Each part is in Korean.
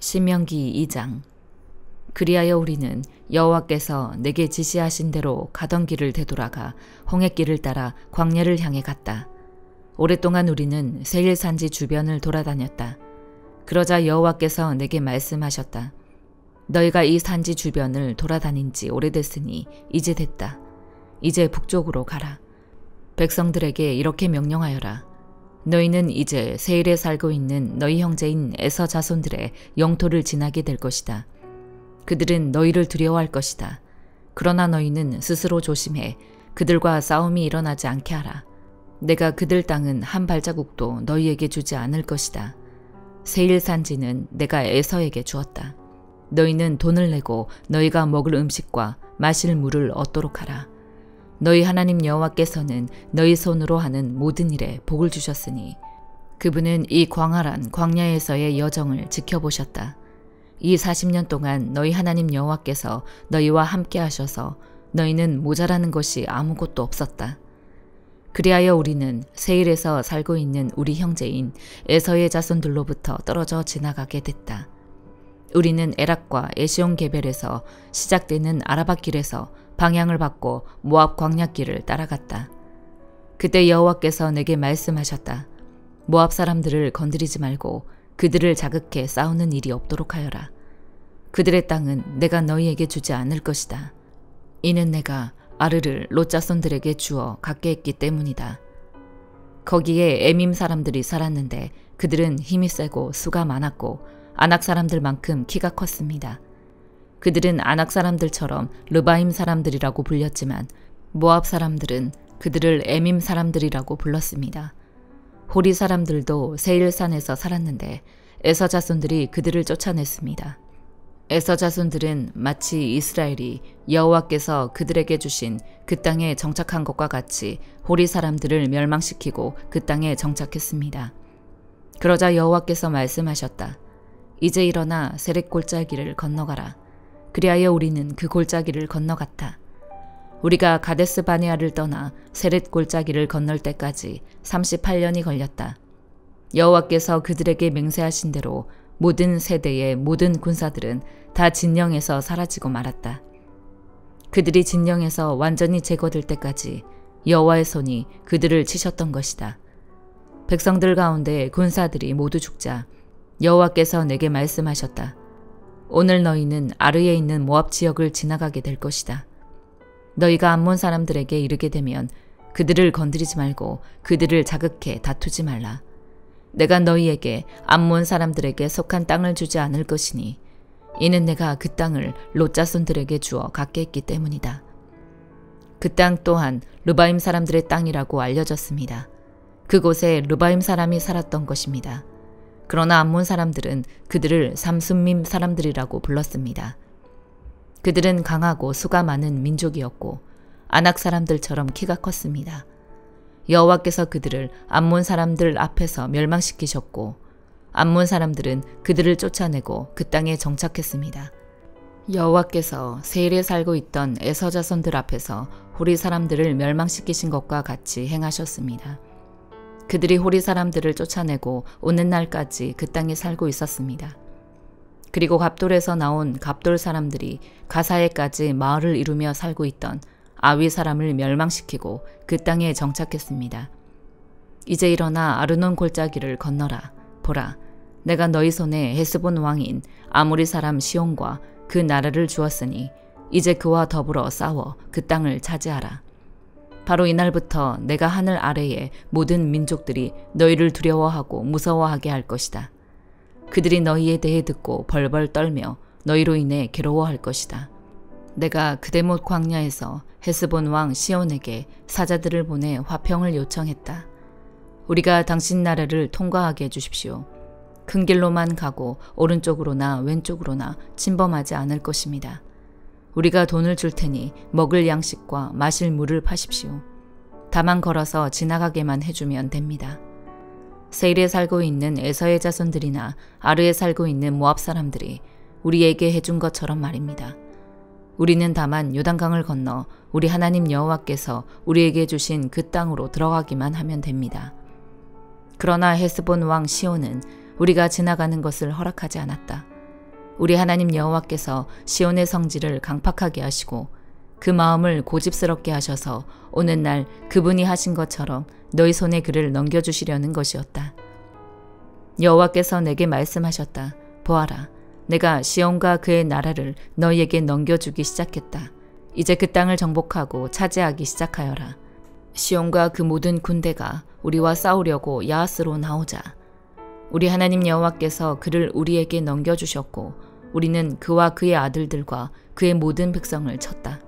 신명기 2장. 그리하여 우리는 여호와께서 내게 지시하신 대로 가던 길을 되돌아가 홍해길을 따라 광야를 향해 갔다. 오랫동안 우리는 세일 산지 주변을 돌아다녔다. 그러자 여호와께서 내게 말씀하셨다. 너희가 이 산지 주변을 돌아다닌 지 오래됐으니 이제 됐다. 이제 북쪽으로 가라. 백성들에게 이렇게 명령하여라. 너희는 이제 세일에 살고 있는 너희 형제인 에서 자손들의 영토를 지나게 될 것이다. 그들은 너희를 두려워할 것이다. 그러나 너희는 스스로 조심해 그들과 싸움이 일어나지 않게 하라. 내가 그들 땅은 한 발자국도 너희에게 주지 않을 것이다. 세일 산지는 내가 에서에게 주었다. 너희는 돈을 내고 너희가 먹을 음식과 마실 물을 얻도록 하라. 너희 하나님 여호와께서는 너희 손으로 하는 모든 일에 복을 주셨으니 그분은 이 광활한 광야에서의 여정을 지켜보셨다. 이 40년 동안 너희 하나님 여호와께서 너희와 함께 하셔서 너희는 모자라는 것이 아무것도 없었다. 그리하여 우리는 세일에서 살고 있는 우리 형제인 에서의 자손들로부터 떨어져 지나가게 됐다. 우리는 에락과 에시온 게벨에서 시작되는 아라바 길에서 방향을 바꿔 모압 광야길을 따라갔다. 그때 여호와께서 내게 말씀하셨다. 모압 사람들을 건드리지 말고 그들을 자극해 싸우는 일이 없도록 하여라. 그들의 땅은 내가 너희에게 주지 않을 것이다. 이는 내가 아르를 롯 자손들에게 주어 갖게 했기 때문이다. 거기에 에밈 사람들이 살았는데 그들은 힘이 세고 수가 많았고 아낙 사람들만큼 키가 컸습니다. 그들은 아낙 사람들처럼 르바임 사람들이라고 불렸지만 모압 사람들은 그들을 에밈 사람들이라고 불렀습니다. 호리 사람들도 세일산에서 살았는데 에서 자손들이 그들을 쫓아냈습니다. 에서 자손들은 마치 이스라엘이 여호와께서 그들에게 주신 그 땅에 정착한 것과 같이 호리 사람들을 멸망시키고 그 땅에 정착했습니다. 그러자 여호와께서 말씀하셨다. 이제 일어나 세렛 골짜기를 건너가라. 그리하여 우리는 그 골짜기를 건너갔다. 우리가 가데스 바네아를 떠나 세렛 골짜기를 건널 때까지 38년이 걸렸다. 여호와께서 그들에게 맹세하신 대로 모든 세대의 모든 군사들은 다 진영에서 사라지고 말았다. 그들이 진영에서 완전히 제거될 때까지 여호와의 손이 그들을 치셨던 것이다. 백성들 가운데 군사들이 모두 죽자 여호와께서 내게 말씀하셨다. 오늘 너희는 아르에 있는 모압 지역을 지나가게 될 것이다. 너희가 암몬 사람들에게 이르게 되면 그들을 건드리지 말고 그들을 자극해 다투지 말라. 내가 너희에게 암몬 사람들에게 속한 땅을 주지 않을 것이니 이는 내가 그 땅을 롯 자손들에게 주어 갖게 했기 때문이다. 그 땅 또한 르바임 사람들의 땅이라고 알려졌습니다. 그곳에 르바임 사람이 살았던 것입니다. 그러나 암몬 사람들은 그들을 삼순밈 사람들이라고 불렀습니다. 그들은 강하고 수가 많은 민족이었고 아낙 사람들처럼 키가 컸습니다. 여호와께서 그들을 암몬 사람들 앞에서 멸망시키셨고 암몬 사람들은 그들을 쫓아내고 그 땅에 정착했습니다. 여호와께서 세일에 살고 있던 에서 자손들 앞에서 호리 사람들을 멸망시키신 것과 같이 행하셨습니다. 그들이 호리 사람들을 쫓아내고 오는 날까지 그 땅에 살고 있었습니다. 그리고 갑돌에서 나온 갑돌 사람들이 가사에까지 마을을 이루며 살고 있던 아위 사람을 멸망시키고 그 땅에 정착했습니다. 이제 일어나 아르논 골짜기를 건너라. 보라, 내가 너희 손에 헤스본 왕인 아모리 사람 시온과 그 나라를 주었으니 이제 그와 더불어 싸워 그 땅을 차지하라. 바로 이날부터 내가 하늘 아래의 모든 민족들이 너희를 두려워하고 무서워하게 할 것이다. 그들이 너희에 대해 듣고 벌벌 떨며 너희로 인해 괴로워할 것이다. 내가 그데못 광야에서 헤스본 왕 시온에게 사자들을 보내 화평을 요청했다. 우리가 당신 나라를 통과하게 해주십시오. 큰 길로만 가고 오른쪽으로나 왼쪽으로나 침범하지 않을 것입니다. 우리가 돈을 줄 테니 먹을 양식과 마실 물을 파십시오. 다만 걸어서 지나가게만 해주면 됩니다. 세일에 살고 있는 에서의 자손들이나 아르에 살고 있는 모압 사람들이 우리에게 해준 것처럼 말입니다. 우리는 다만 요단강을 건너 우리 하나님 여호와께서 우리에게 주신 그 땅으로 들어가기만 하면 됩니다. 그러나 헤스본 왕 시온은 우리가 지나가는 것을 허락하지 않았다. 우리 하나님 여호와께서 시온의 성지를 강팍하게 하시고 그 마음을 고집스럽게 하셔서 오는 날 그분이 하신 것처럼 너희 손에 그를 넘겨주시려는 것이었다. 여호와께서 내게 말씀하셨다. 보아라, 내가 시온과 그의 나라를 너희에게 넘겨주기 시작했다. 이제 그 땅을 정복하고 차지하기 시작하여라. 시온과 그 모든 군대가 우리와 싸우려고 야하스로 나오자. 우리 하나님 여호와께서 그를 우리에게 넘겨주셨고 우리는 그와 그의 아들들과 그의 모든 백성을 쳤다.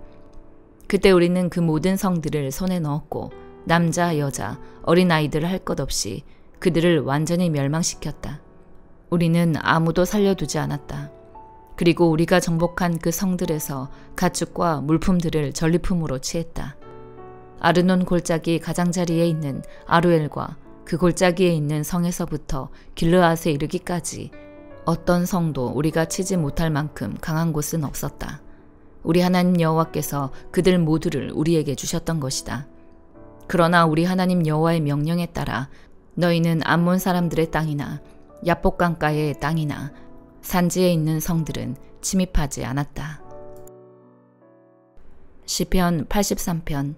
그때 우리는 그 모든 성들을 손에 넣었고 남자, 여자, 어린아이들 할 것 없이 그들을 완전히 멸망시켰다. 우리는 아무도 살려두지 않았다. 그리고 우리가 정복한 그 성들에서 가축과 물품들을 전리품으로 취했다. 아르논 골짜기 가장자리에 있는 아루엘과 그 골짜기에 있는 성에서부터 길르앗에 이르기까지 어떤 성도 우리가 치지 못할 만큼 강한 곳은 없었다. 우리 하나님 여호와께서 그들 모두를 우리에게 주셨던 것이다. 그러나 우리 하나님 여호와의 명령에 따라 너희는 암몬 사람들의 땅이나 야복 강가의 땅이나 산지에 있는 성들은 침입하지 않았다. 시편 83편.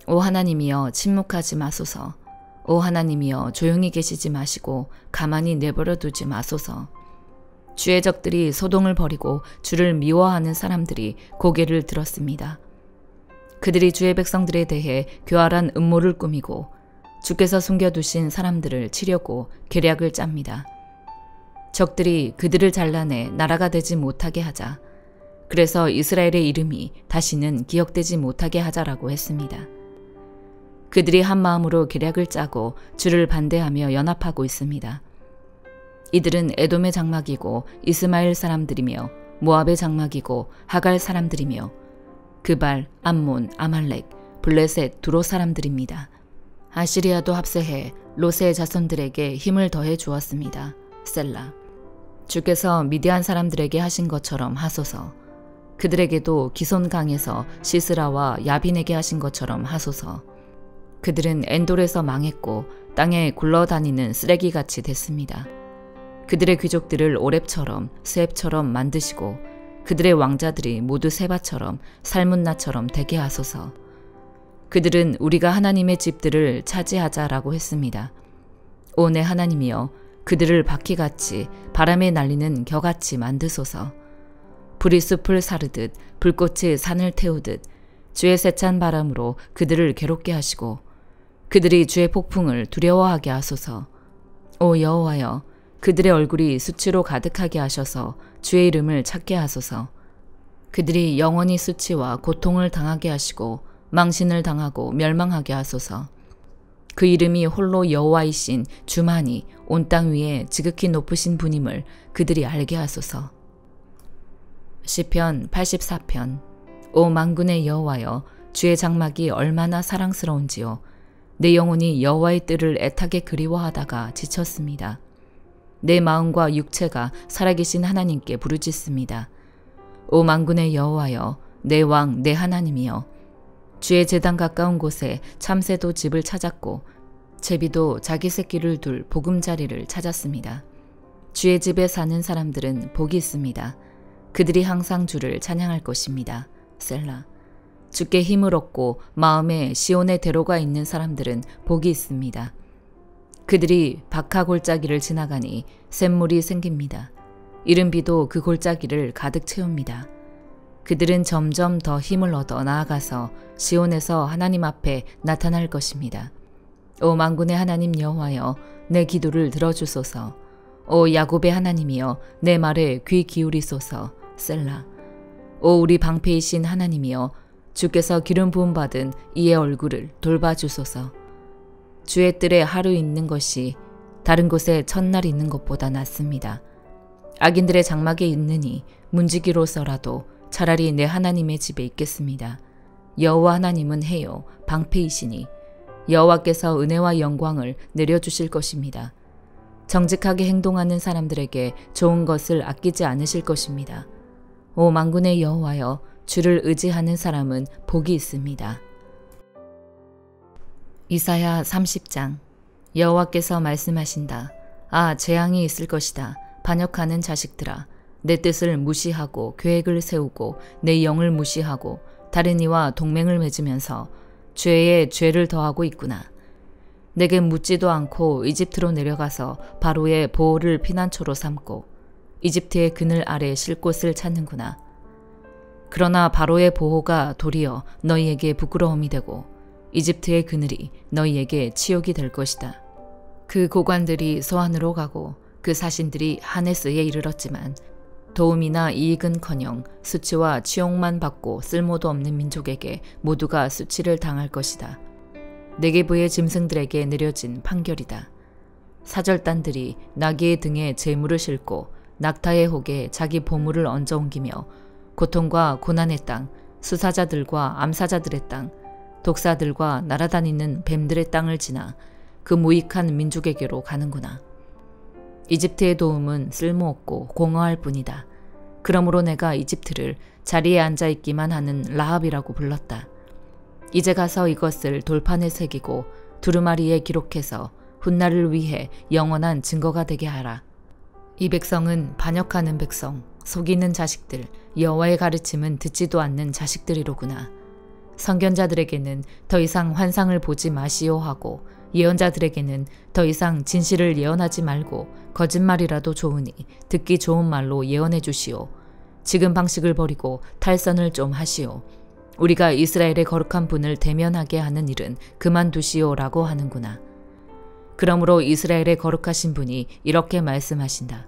오 하나님이여 침묵하지 마소서. 오 하나님이여 조용히 계시지 마시고 가만히 내버려 두지 마소서. 주의 적들이 소동을 벌이고 주를 미워하는 사람들이 고개를 들었습니다. 그들이 주의 백성들에 대해 교활한 음모를 꾸미고 주께서 숨겨두신 사람들을 치려고 계략을 짭니다. 적들이 그들을 잘라내 나라가 되지 못하게 하자. 그래서 이스라엘의 이름이 다시는 기억되지 못하게 하자라고 했습니다. 그들이 한 마음으로 계략을 짜고 주를 반대하며 연합하고 있습니다. 이들은 에돔의 장막이고 이스마엘 사람들이며 모압의 장막이고 하갈 사람들이며 그발, 암몬, 아말렉, 블레셋, 두로 사람들입니다. 아시리아도 합세해 롯의 자손들에게 힘을 더해 주었습니다. 셀라. 주께서 미디안 사람들에게 하신 것처럼 하소서. 그들에게도 기손강에서 시스라와 야빈에게 하신 것처럼 하소서. 그들은 엔돌에서 망했고 땅에 굴러다니는 쓰레기같이 됐습니다. 그들의 귀족들을 오렙처럼 스앱처럼 만드시고 그들의 왕자들이 모두 세바처럼 살문나처럼 되게 하소서. 그들은 우리가 하나님의 집들을 차지하자라고 했습니다. 오 내 하나님이여 그들을 바퀴같이 바람에 날리는 겨같이 만드소서. 불이 숲을 사르듯 불꽃이 산을 태우듯 주의 세찬 바람으로 그들을 괴롭게 하시고 그들이 주의 폭풍을 두려워하게 하소서. 오 여호와여 그들의 얼굴이 수치로 가득하게 하셔서 주의 이름을 찾게 하소서. 그들이 영원히 수치와 고통을 당하게 하시고 망신을 당하고 멸망하게 하소서. 그 이름이 홀로 여호와이신 주만이 온 땅 위에 지극히 높으신 분임을 그들이 알게 하소서. 시편 84편. 오 만군의 여호와여 주의 장막이 얼마나 사랑스러운지요. 내 영혼이 여호와의 뜰을 애타게 그리워하다가 지쳤습니다. 내 마음과 육체가 살아계신 하나님께 부르짖습니다. 오 만군의 여호와여 내 왕 내 하나님이여 주의 제단 가까운 곳에 참새도 집을 찾았고 제비도 자기 새끼를 둘 보금자리를 찾았습니다. 주의 집에 사는 사람들은 복이 있습니다. 그들이 항상 주를 찬양할 것입니다. 셀라. 주께 힘을 얻고 마음에 시온의 대로가 있는 사람들은 복이 있습니다. 그들이 박하 골짜기를 지나가니 샘물이 생깁니다. 이른 비도 그 골짜기를 가득 채웁니다. 그들은 점점 더 힘을 얻어 나아가서 시온에서 하나님 앞에 나타날 것입니다. 오 만군의 하나님 여호와여 내 기도를 들어주소서. 오 야곱의 하나님이여 내 말에 귀 기울이소서. 셀라. 오 우리 방패이신 하나님이여 주께서 기름 부음 받은 이의 얼굴을 돌봐주소서. 주의 뜰에 하루 있는 것이 다른 곳에 첫날 있는 것보다 낫습니다. 악인들의 장막에 있느니 문지기로서라도 차라리 내 하나님의 집에 있겠습니다. 여호와 하나님은 해요 방패이시니 여호와께서 은혜와 영광을 내려주실 것입니다. 정직하게 행동하는 사람들에게 좋은 것을 아끼지 않으실 것입니다. 오 만군의 여호와여 주를 의지하는 사람은 복이 있습니다. 이사야 30장. 여호와께서 말씀하신다. 아 재앙이 있을 것이다. 반역하는 자식들아 내 뜻을 무시하고 계획을 세우고 내 영을 무시하고 다른 이와 동맹을 맺으면서 죄에 죄를 더하고 있구나. 내게 묻지도 않고 이집트로 내려가서 바로의 보호를 피난처로 삼고 이집트의 그늘 아래 쉴 곳을 찾는구나. 그러나 바로의 보호가 도리어 너희에게 부끄러움이 되고 이집트의 그늘이 너희에게 치욕이 될 것이다. 그 고관들이 소안으로 가고 그 사신들이 하네스에 이르렀지만 도움이나 이익은커녕 수치와 치욕만 받고 쓸모도 없는 민족에게 모두가 수치를 당할 것이다. 네게부의 짐승들에게 내려진 판결이다. 사절단들이 나귀의 등에 재물을 싣고 낙타의 혹에 자기 보물을 얹어 옮기며 고통과 고난의 땅, 수사자들과 암사자들의 땅, 독사들과 날아다니는 뱀들의 땅을 지나 그 무익한 민족에게로 가는구나. 이집트의 도움은 쓸모없고 공허할 뿐이다. 그러므로 내가 이집트를 자리에 앉아있기만 하는 라합이라고 불렀다. 이제 가서 이것을 돌판에 새기고 두루마리에 기록해서 훗날을 위해 영원한 증거가 되게 하라. 이 백성은 반역하는 백성, 속이는 자식들, 여호와의 가르침은 듣지도 않는 자식들이로구나. 선견자들에게는 더 이상 환상을 보지 마시오 하고 예언자들에게는 더 이상 진실을 예언하지 말고 거짓말이라도 좋으니 듣기 좋은 말로 예언해 주시오. 지금 방식을 버리고 탈선을 좀 하시오. 우리가 이스라엘의 거룩한 분을 대면하게 하는 일은 그만두시오라고 하는구나. 그러므로 이스라엘의 거룩하신 분이 이렇게 말씀하신다.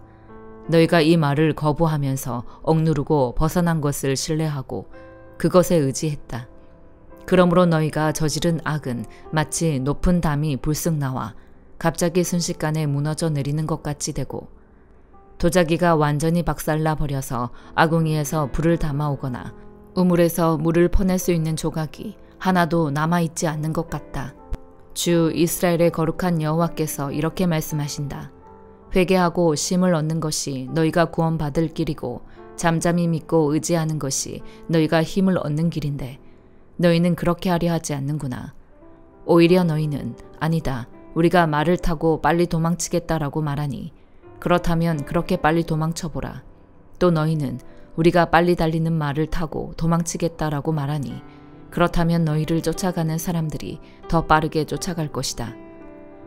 너희가 이 말을 거부하면서 억누르고 벗어난 것을 신뢰하고 그것에 의지했다. 그러므로 너희가 저지른 악은 마치 높은 담이 불쑥 나와 갑자기 순식간에 무너져 내리는 것 같이 되고 도자기가 완전히 박살나 버려서 아궁이에서 불을 담아오거나 우물에서 물을 퍼낼 수 있는 조각이 하나도 남아있지 않는 것 같다. 주 이스라엘의 거룩한 여호와께서 이렇게 말씀하신다. 회개하고 쉼을 얻는 것이 너희가 구원받을 길이고 잠잠히 믿고 의지하는 것이 너희가 힘을 얻는 길인데 너희는 그렇게 하려 하지 않는구나. 오히려 너희는 아니다. 우리가 말을 타고 빨리 도망치겠다라고 말하니 그렇다면 그렇게 빨리 도망쳐보라. 또 너희는 우리가 빨리 달리는 말을 타고 도망치겠다라고 말하니 그렇다면 너희를 쫓아가는 사람들이 더 빠르게 쫓아갈 것이다.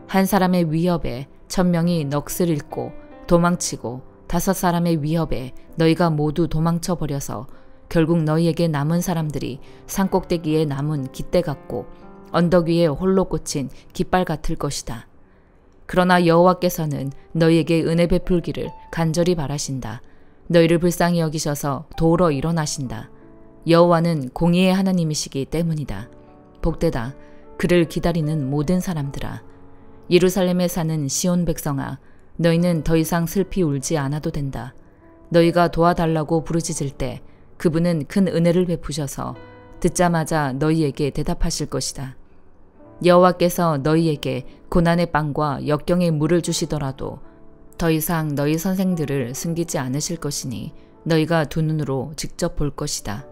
한 사람의 위협에 1000명이 넋을 잃고 도망치고 5사람의 위협에 너희가 모두 도망쳐버려서 결국 너희에게 남은 사람들이 산꼭대기에 남은 깃대 같고 언덕 위에 홀로 꽂힌 깃발 같을 것이다. 그러나 여호와께서는 너희에게 은혜 베풀기를 간절히 바라신다. 너희를 불쌍히 여기셔서 도우러 일어나신다. 여호와는 공의의 하나님이시기 때문이다. 복되다. 그를 기다리는 모든 사람들아. 예루살렘에 사는 시온 백성아, 너희는 더 이상 슬피 울지 않아도 된다. 너희가 도와달라고 부르짖을 때 그분은 큰 은혜를 베푸셔서 듣자마자 너희에게 대답하실 것이다. 여호와께서 너희에게 고난의 빵과 역경의 물을 주시더라도 더 이상 너희 선생들을 숨기지 않으실 것이니 너희가 두 눈으로 직접 볼 것이다.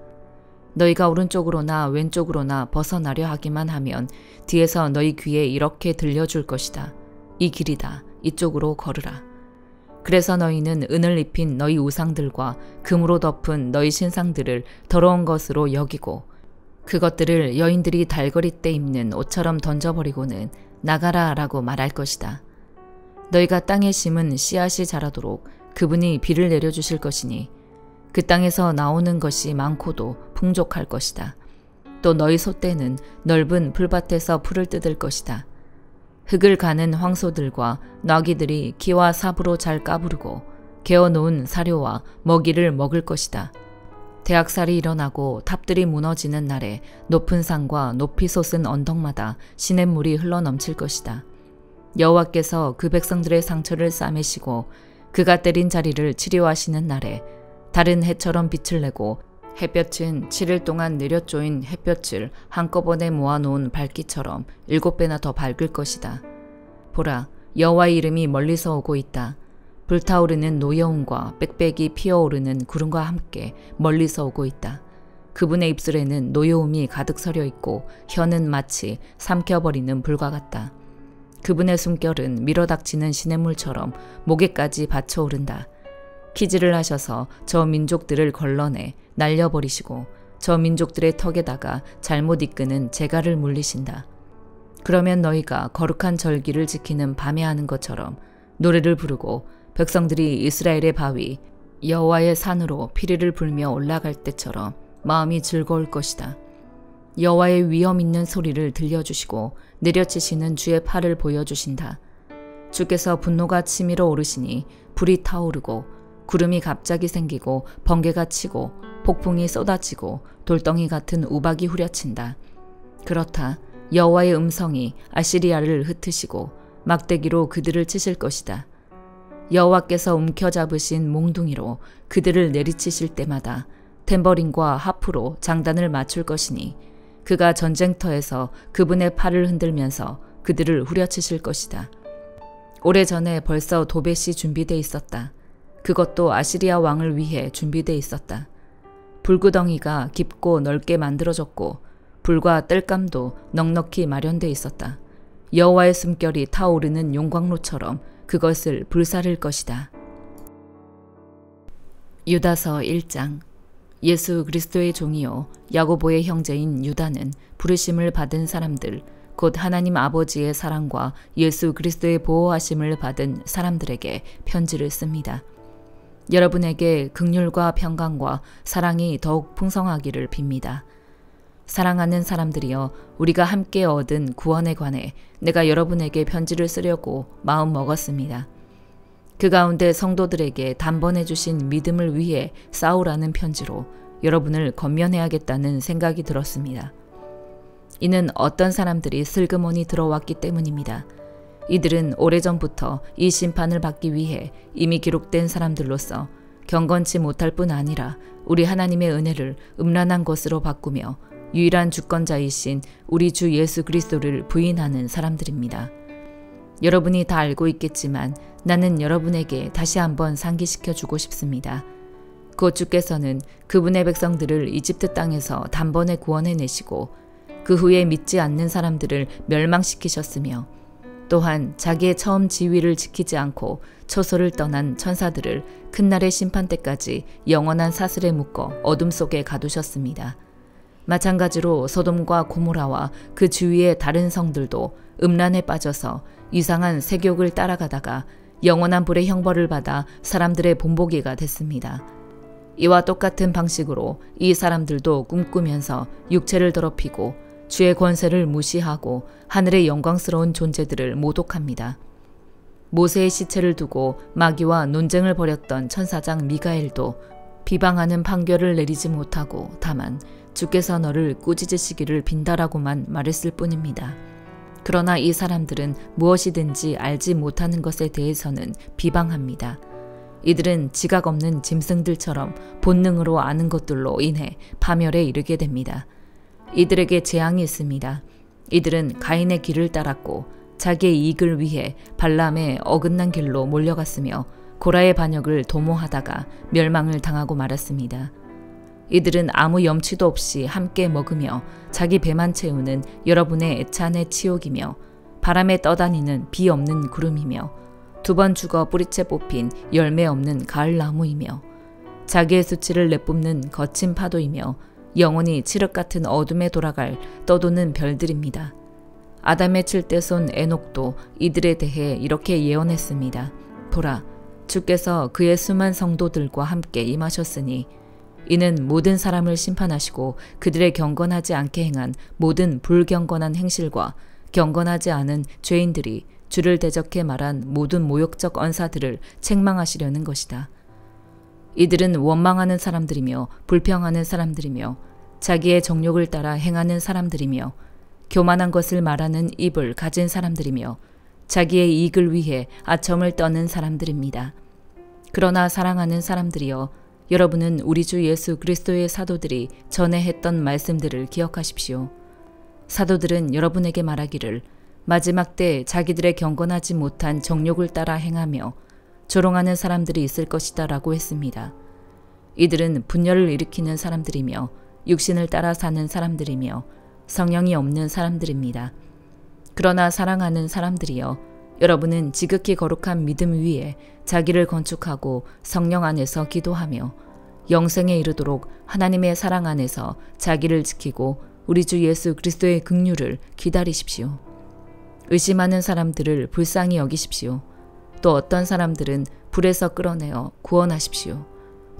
너희가 오른쪽으로나 왼쪽으로나 벗어나려 하기만 하면 뒤에서 너희 귀에 이렇게 들려줄 것이다. 이 길이다. 이쪽으로 걸으라. 그래서 너희는 은을 입힌 너희 우상들과 금으로 덮은 너희 신상들을 더러운 것으로 여기고 그것들을 여인들이 달거리 때 입는 옷처럼 던져버리고는 나가라 라고 말할 것이다. 너희가 땅에 심은 씨앗이 자라도록 그분이 비를 내려주실 것이니 그 땅에서 나오는 것이 많고도 풍족할 것이다. 또 너희 소떼는 넓은 풀밭에서 풀을 뜯을 것이다. 흙을 가는 황소들과 나귀들이 키와 삽으로 잘 까부르고 개어놓은 사료와 먹이를 먹을 것이다. 대학살이 일어나고 탑들이 무너지는 날에 높은 산과 높이 솟은 언덕마다 시냇물이 흘러넘칠 것이다. 여호와께서 그 백성들의 상처를 싸매시고 그가 때린 자리를 치료하시는 날에 다른 해처럼 빛을 내고 햇볕은 7일 동안 내려쪼인 햇볕을 한꺼번에 모아놓은 밝기처럼 7배나 더 밝을 것이다. 보라, 여호와의 이름이 멀리서 오고 있다. 불타오르는 노여움과 빽빽이 피어오르는 구름과 함께 멀리서 오고 있다. 그분의 입술에는 노여움이 가득 서려 있고 혀는 마치 삼켜버리는 불과 같다. 그분의 숨결은 밀어닥치는 시냇물처럼 목에까지 받쳐오른다. 키질을 하셔서 저 민족들을 걸러내 날려버리시고 저 민족들의 턱에다가 잘못 이끄는 재갈을 물리신다. 그러면 너희가 거룩한 절기를 지키는 밤에 하는 것처럼 노래를 부르고 백성들이 이스라엘의 바위 여호와의 산으로 피리를 불며 올라갈 때처럼 마음이 즐거울 것이다. 여호와의 위엄 있는 소리를 들려주시고 내려치시는 주의 팔을 보여주신다. 주께서 분노가 치밀어 오르시니 불이 타오르고 구름이 갑자기 생기고 번개가 치고 폭풍이 쏟아지고 돌덩이 같은 우박이 후려친다. 그렇다. 여호와의 음성이 아시리아를 흩으시고 막대기로 그들을 치실 것이다. 여호와께서 움켜잡으신 몽둥이로 그들을 내리치실 때마다 탬버린과 하프로 장단을 맞출 것이니 그가 전쟁터에서 그분의 팔을 흔들면서 그들을 후려치실 것이다. 오래전에 벌써 도벳이 준비돼 있었다. 그것도 아시리아 왕을 위해 준비돼 있었다. 불구덩이가 깊고 넓게 만들어졌고 불과 땔감도 넉넉히 마련돼 있었다. 여호와의 숨결이 타오르는 용광로처럼 그것을 불사를 것이다. 유다서 1장. 예수 그리스도의 종이요 야고보의 형제인 유다는 부르심을 받은 사람들 곧 하나님 아버지의 사랑과 예수 그리스도의 보호하심을 받은 사람들에게 편지를 씁니다. 여러분에게 긍휼과 평강과 사랑이 더욱 풍성하기를 빕니다. 사랑하는 사람들이여, 우리가 함께 얻은 구원에 관해 내가 여러분에게 편지를 쓰려고 마음 먹었습니다. 그 가운데 성도들에게 단번해 주신 믿음을 위해 싸우라는 편지로 여러분을 건면해야겠다는 생각이 들었습니다. 이는 어떤 사람들이 슬그머니 들어왔기 때문입니다. 이들은 오래전부터 이 심판을 받기 위해 이미 기록된 사람들로서 경건치 못할 뿐 아니라 우리 하나님의 은혜를 음란한 것으로 바꾸며 유일한 주권자이신 우리 주 예수 그리스도를 부인하는 사람들입니다. 여러분이 다 알고 있겠지만 나는 여러분에게 다시 한번 상기시켜 주고 싶습니다. 곧 주께서는 그분의 백성들을 이집트 땅에서 단번에 구원해내시고 그 후에 믿지 않는 사람들을 멸망시키셨으며 또한 자기의 처음 지위를 지키지 않고 초소를 떠난 천사들을 큰날의 심판 때까지 영원한 사슬에 묶어 어둠 속에 가두셨습니다. 마찬가지로 소돔과 고모라와 그 주위의 다른 성들도 음란에 빠져서 이상한 세욕을 따라가다가 영원한 불의 형벌을 받아 사람들의 본보기가 됐습니다. 이와 똑같은 방식으로 이 사람들도 꿈꾸면서 육체를 더럽히고 주의 권세를 무시하고 하늘의 영광스러운 존재들을 모독합니다. 모세의 시체를 두고 마귀와 논쟁을 벌였던 천사장 미가엘도 비방하는 판결을 내리지 못하고 다만 주께서 너를 꾸짖으시기를 빈다라고만 말했을 뿐입니다. 그러나 이 사람들은 무엇이든지 알지 못하는 것에 대해서는 비방합니다. 이들은 지각 없는 짐승들처럼 본능으로 아는 것들로 인해 파멸에 이르게 됩니다. 이들에게 재앙이 있습니다. 이들은 가인의 길을 따랐고 자기의 이익을 위해 발람의 어긋난 길로 몰려갔으며 고라의 반역을 도모하다가 멸망을 당하고 말았습니다. 이들은 아무 염치도 없이 함께 먹으며 자기 배만 채우는 여러분의 애찬의 치욕이며 바람에 떠다니는 비 없는 구름이며 두 번 죽어 뿌리채 뽑힌 열매 없는 가을나무이며 자기의 수치를 내뿜는 거친 파도이며 영원히 칠흑 같은 어둠에 돌아갈 떠도는 별들입니다. 아담의 칠대손 에녹도 이들에 대해 이렇게 예언했습니다. 보라, 주께서 그의 수만 성도들과 함께 임하셨으니 이는 모든 사람을 심판하시고 그들의 경건하지 않게 행한 모든 불경건한 행실과 경건하지 않은 죄인들이 주를 대적해 말한 모든 모욕적 언사들을 책망하시려는 것이다. 이들은 원망하는 사람들이며 불평하는 사람들이며 자기의 정욕을 따라 행하는 사람들이며 교만한 것을 말하는 입을 가진 사람들이며 자기의 이익을 위해 아첨을 떠는 사람들입니다. 그러나 사랑하는 사람들이여, 여러분은 우리 주 예수 그리스도의 사도들이 전에 했던 말씀들을 기억하십시오. 사도들은 여러분에게 말하기를 마지막 때 자기들의 경건하지 못한 정욕을 따라 행하며 조롱하는 사람들이 있을 것이다 라고 했습니다. 이들은 분열을 일으키는 사람들이며 육신을 따라 사는 사람들이며 성령이 없는 사람들입니다. 그러나 사랑하는 사람들이여, 여러분은 지극히 거룩한 믿음 위에 자기를 건축하고 성령 안에서 기도하며 영생에 이르도록 하나님의 사랑 안에서 자기를 지키고 우리 주 예수 그리스도의 긍휼을 기다리십시오. 의심하는 사람들을 불쌍히 여기십시오. 또 어떤 사람들은 불에서 끌어내어 구원하십시오.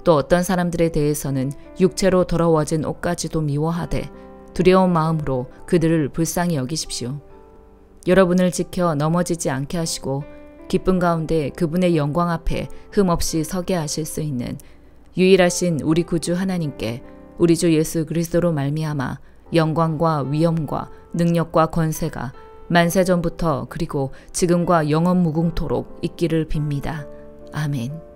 또 어떤 사람들에 대해서는 육체로 더러워진 옷까지도 미워하되 두려운 마음으로 그들을 불쌍히 여기십시오. 여러분을 지켜 넘어지지 않게 하시고 기쁨 가운데 그분의 영광 앞에 흠없이 서게 하실 수 있는 유일하신 우리 구주 하나님께 우리 주 예수 그리스도로 말미암아 영광과 위엄과 능력과 권세가 만세전부터 그리고 지금과 영원 무궁토록 있기를 빕니다. 아멘.